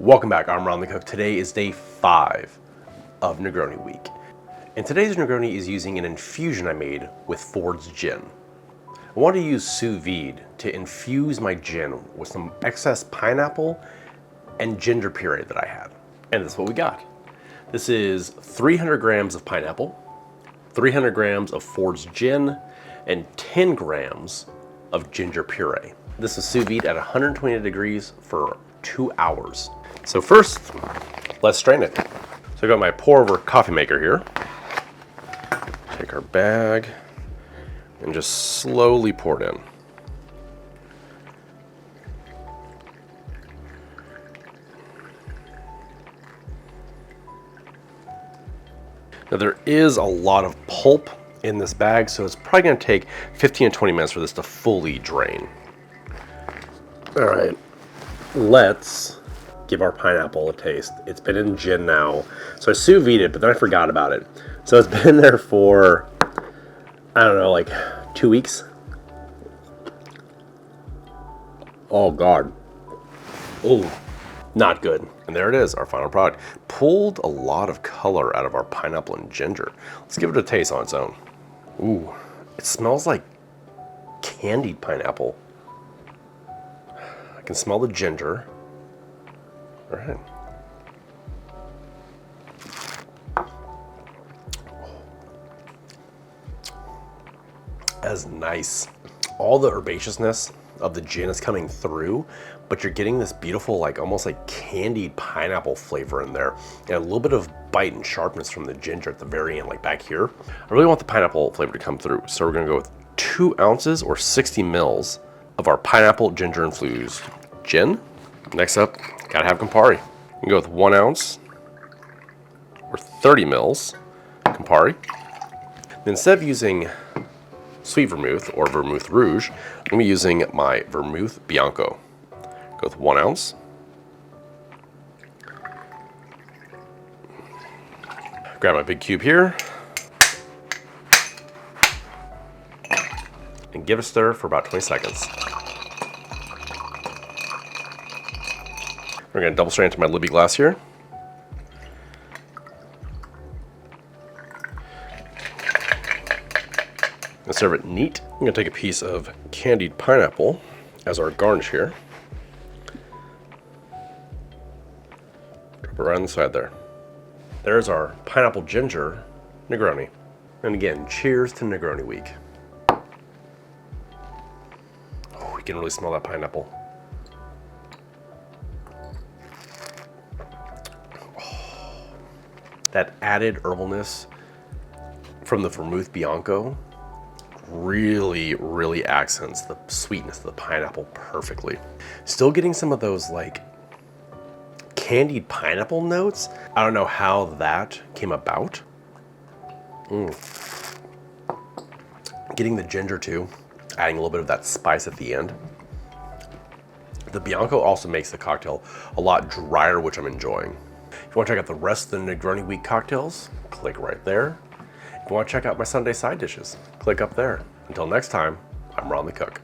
Welcome back, I'm Ron the Cook. Today is day 5 of Negroni week. And today's Negroni is using an infusion I made with Ford's gin. I want to use sous vide to infuse my gin with some excess pineapple and ginger puree that I had. And this is what we got. This is 300 grams of pineapple, 300 grams of Ford's gin, and 10 grams of ginger puree. This is sous vide at 120 degrees for 2 hours. So first, let's strain it. So I got my pour over coffee maker here. Take our bag and just slowly pour it in. Now there is a lot of pulp in this bag, so it's probably gonna take 15 to 20 minutes for this to fully drain. All right, let's give our pineapple a taste. It's been in gin now. So I sous vide it, but then I forgot about it. So it's been in there for, I don't know, like 2 weeks. Oh God. Oh, not good. And there it is, our final product. Pulled a lot of color out of our pineapple and ginger. Let's give it a taste on its own. Ooh, it smells like candied pineapple. I can smell the ginger. All right. That's nice. All the herbaceousness of the gin is coming through, but you're getting this beautiful, like almost like candied pineapple flavor in there, and a little bit of bite and sharpness from the ginger at the very end, like back here. I really want the pineapple flavor to come through, so we're gonna go with 2 ounces or 60 mils of our pineapple ginger infused gin. Next up, gotta have Campari. You can go with 1 ounce or 30 mils Campari. Then instead of using sweet vermouth or vermouth rouge, I'm gonna be using my Vermouth Bianco. Go with 1 ounce. Grab my big cube here and give it a stir for about 20 seconds. We're gonna double strain into my Libby glass here. And serve it neat. I'm gonna take a piece of candied pineapple as our garnish here. Drop it right on the side there. There's our pineapple ginger Negroni. And again, cheers to Negroni week. Oh, you can really smell that pineapple. That added herbalness from the Vermouth Bianco really accents the sweetness of the pineapple perfectly. Still getting some of those like candied pineapple notes. I don't know how that came about. Getting the ginger too, adding a little bit of that spice at the end. The Bianco also makes the cocktail a lot drier, which I'm enjoying. If you want to check out the rest of the Negroni Week cocktails, click right there. If you want to check out my Sunday side dishes, click up there. Until next time, I'm Ron the Cook.